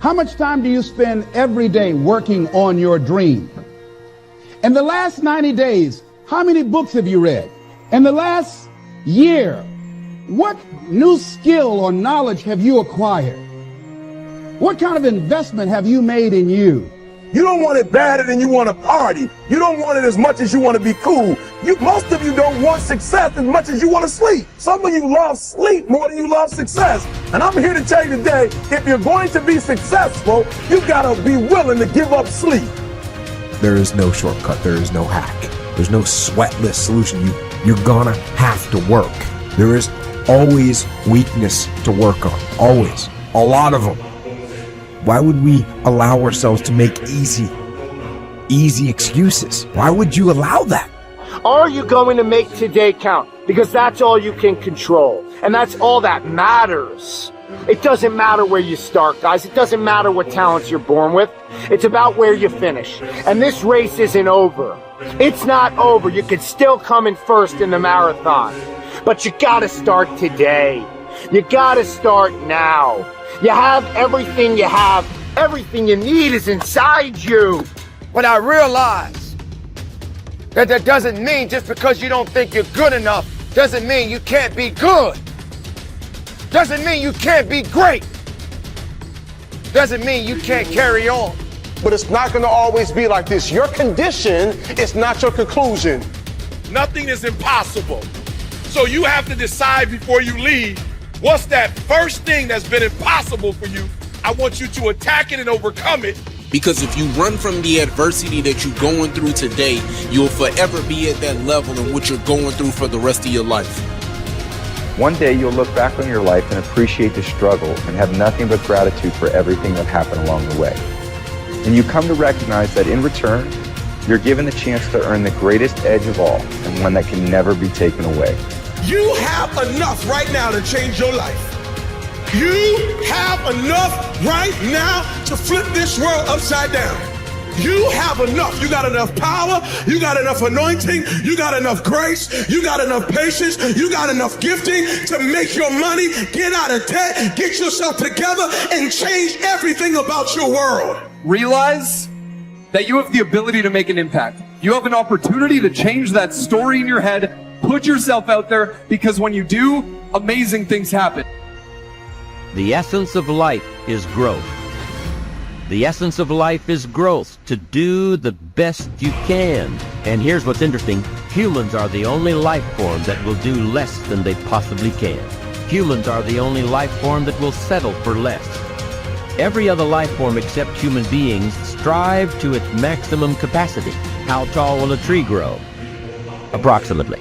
How much time do you spend every day working on your dream? In the last 90 days, how many books have you read? In the last year, what new skill or knowledge have you acquired? What kind of investment have you made in you? You don't want it badder than you want to party. You don't want it as much as you want to be cool. Most of you don't want success as much as you want to sleep. Some of you love sleep more than you love success. And I'm here to tell you today, if you're going to be successful, you gotta be willing to give up sleep. There is no shortcut. There is no hack. There's no sweatless solution. You're gonna have to work. There is always weakness to work on. Always. A lot of them. Why would we allow ourselves to make easy excuses? Why would you allow that? Are you going to make today count? Because that's all you can control. And that's all that matters. It doesn't matter where you start, guys. It doesn't matter what talents you're born with. It's about where you finish. And this race isn't over. It's not over. You could still come in first in the marathon. But you gotta start today. You gotta start now. You have everything you have. Everything you need is inside you. But I realize that doesn't mean just because you don't think you're good enough, doesn't mean you can't be good. Doesn't mean you can't be great. Doesn't mean you can't carry on. But it's not gonna always be like this. Your condition is not your conclusion. Nothing is impossible. So you have to decide before you leave, what's that first thing that's been impossible for you? I want you to attack it and overcome it. Because if you run from the adversity that you're going through today, you'll forever be at that level in which you're going through for the rest of your life. One day you'll look back on your life and appreciate the struggle and have nothing but gratitude for everything that happened along the way. And you come to recognize that in return, you're given the chance to earn the greatest edge of all, and one that can never be taken away. You have enough right now to change your life. You have enough right now to flip this world upside down. You have enough. You got enough power. You got enough anointing. You got enough grace. You got enough patience. You got enough gifting to make your money, get out of debt, get yourself together, and change everything about your world. Realize that you have the ability to make an impact. You have an opportunity to change that story in your head. Put yourself out there, because when you do, amazing things happen. The essence of life is growth. The essence of life is growth, to do the best you can. And here's what's interesting. Humans are the only life form that will do less than they possibly can. Humans are the only life form that will settle for less. Every other life form except human beings strive to its maximum capacity. How tall will a tree grow? Approximately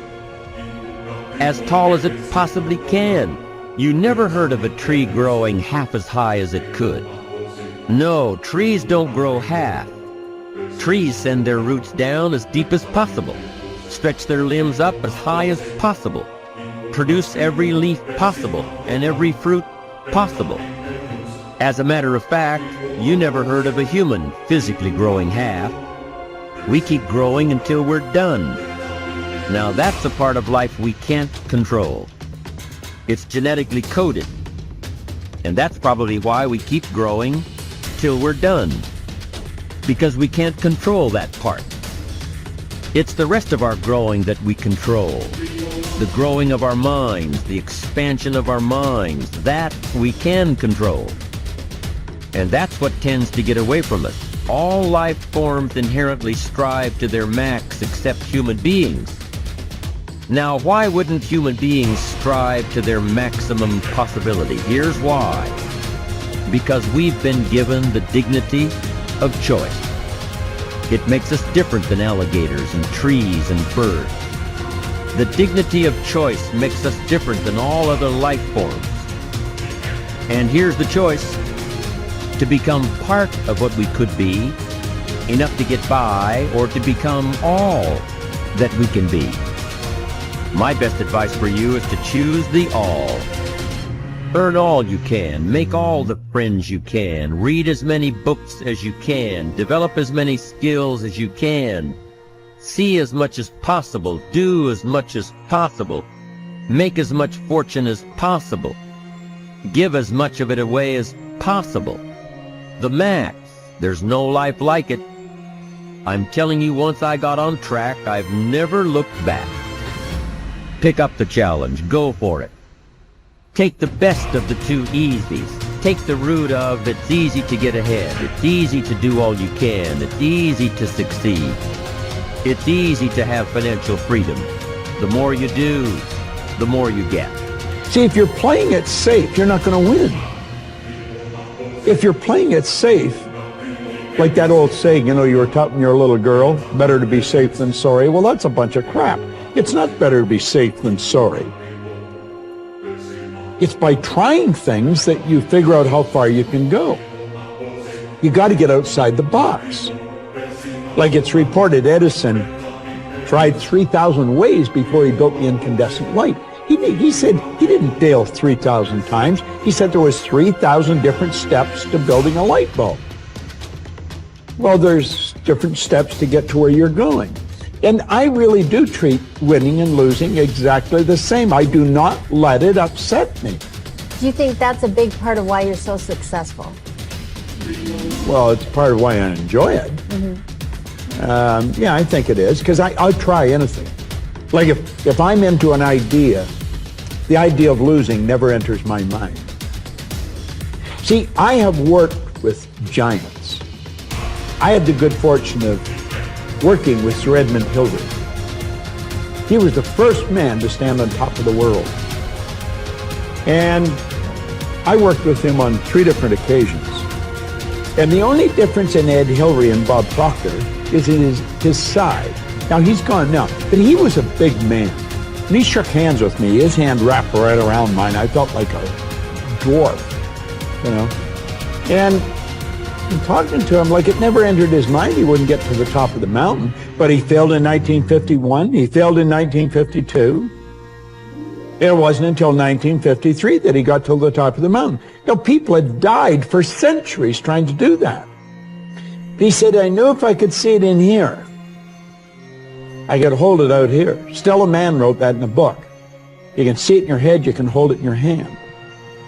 as tall as it possibly can. You never heard of a tree growing half as high as it could. No, trees don't grow half. Trees send their roots down as deep as possible, stretch their limbs up as high as possible, produce every leaf possible and every fruit possible. As a matter of fact, you never heard of a human physically growing half. We keep growing until we're done. Now that's a part of life we can't control. It's genetically coded. And that's probably why we keep growing till we're done. Because we can't control that part. It's the rest of our growing that we control. The growing of our minds, the expansion of our minds, that we can control. And that's what tends to get away from us. All life forms inherently strive to their max except human beings. Now, why wouldn't human beings strive to their maximum possibility? Here's why. Because we've been given the dignity of choice. It makes us different than alligators and trees and birds. The dignity of choice makes us different than all other life forms. And here's the choice: to become part of what we could be, enough to get by, or to become all that we can be. My best advice for you is to choose the all. Earn all you can, make all the friends you can, read as many books as you can, develop as many skills as you can, see as much as possible, do as much as possible, make as much fortune as possible, give as much of it away as possible. The max. There's no life like it. I'm telling you, once I got on track, I've never looked back. Pick up the challenge. Go for it. Take the best of the two easies. Take the route of it's easy to get ahead. It's easy to do all you can. It's easy to succeed. It's easy to have financial freedom. The more you do, the more you get. See, if you're playing it safe, you're not going to win. If you're playing it safe, like that old saying, you know, you were taught when you're a little girl, better to be safe than sorry. Well, that's a bunch of crap. It's not better to be safe than sorry. It's by trying things that you figure out how far you can go. You got to get outside the box. Like it's reported, Edison tried 3,000 ways before he built the incandescent light. He said he didn't fail 3,000 times. He said there was 3,000 different steps to building a light bulb. Well, there's different steps to get to where you're going. And I really do treat winning and losing exactly the same. I do not let it upset me. Do you think that's a big part of why you're so successful? Well, it's part of why I enjoy it. Yeah, I think it is, because I'll try anything. Like if I'm into an idea, the idea of losing never enters my mind. See, I have worked with giants. I had the good fortune of working with Sir Edmund Hillary. He was the first man to stand on top of the world. And I worked with him on 3 different occasions. And the only difference in Ed Hillary and Bob Proctor is in his side. Now, he's gone now, but he was a big man. And he shook hands with me. His hand wrapped right around mine. I felt like a dwarf, you know. And talking to him, like it never entered his mind he wouldn't get to the top of the mountain. But he failed in 1951. He failed in 1952. It wasn't until 1953 that he got to the top of the mountain. Now, people had died for centuries trying to do that. He said, I knew if I could see it in here, I could hold it out here. Stella Mann wrote that in a book. You can see it in your head, you can hold it in your hand.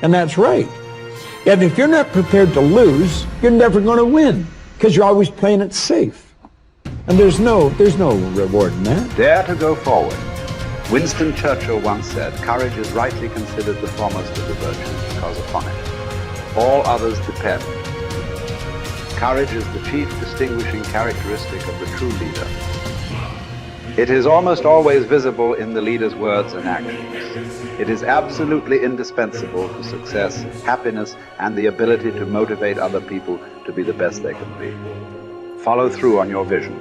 And that's right. And if you're not prepared to lose, you're never going to win, because you're always playing it safe. And there's no reward in that. Dare to go forward. Winston Churchill once said, courage is rightly considered the foremost of the virtues, because upon it all others depend. Courage is the chief distinguishing characteristic of the true leader. It is almost always visible in the leader's words and actions. It is absolutely indispensable to success, happiness, and the ability to motivate other people to be the best they can be. Follow through on your vision.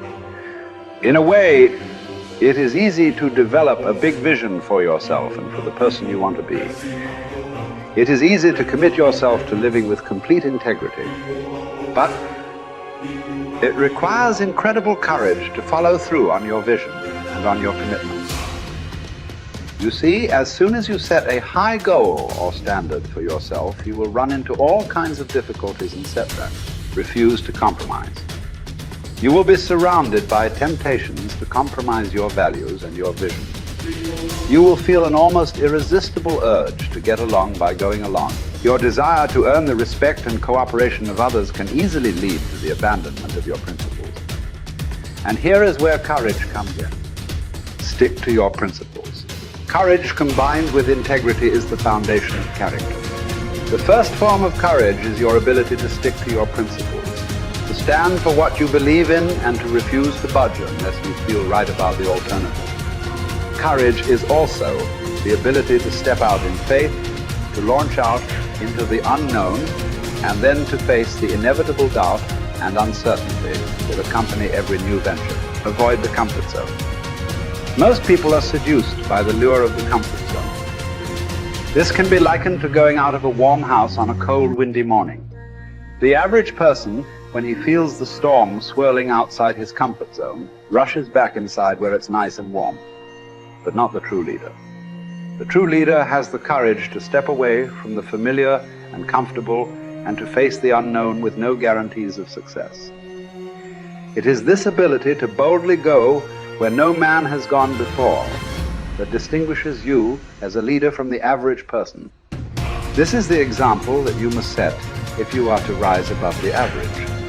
In a way, it is easy to develop a big vision for yourself and for the person you want to be. It is easy to commit yourself to living with complete integrity. But it requires incredible courage to follow through on your vision and on your commitments. You see, as soon as you set a high goal or standard for yourself, you will run into all kinds of difficulties and setbacks. Refuse to compromise. You will be surrounded by temptations to compromise your values and your vision. You will feel an almost irresistible urge to get along by going along. Your desire to earn the respect and cooperation of others can easily lead to the abandonment of your principles. And here is where courage comes in. Stick to your principles. Courage combined with integrity is the foundation of character. The first form of courage is your ability to stick to your principles, to stand for what you believe in and to refuse to budge unless you feel right about the alternative. Courage is also the ability to step out in faith, to launch out into the unknown, and then to face the inevitable doubt and uncertainty that accompany every new venture. Avoid the comfort zone. Most people are seduced by the lure of the comfort zone. This can be likened to going out of a warm house on a cold, windy morning. The average person, when he feels the storm swirling outside his comfort zone, rushes back inside where it's nice and warm. But not the true leader. The true leader has the courage to step away from the familiar and comfortable and to face the unknown with no guarantees of success. It is this ability to boldly go where no man has gone before that distinguishes you as a leader from the average person. This is the example that you must set if you are to rise above the average.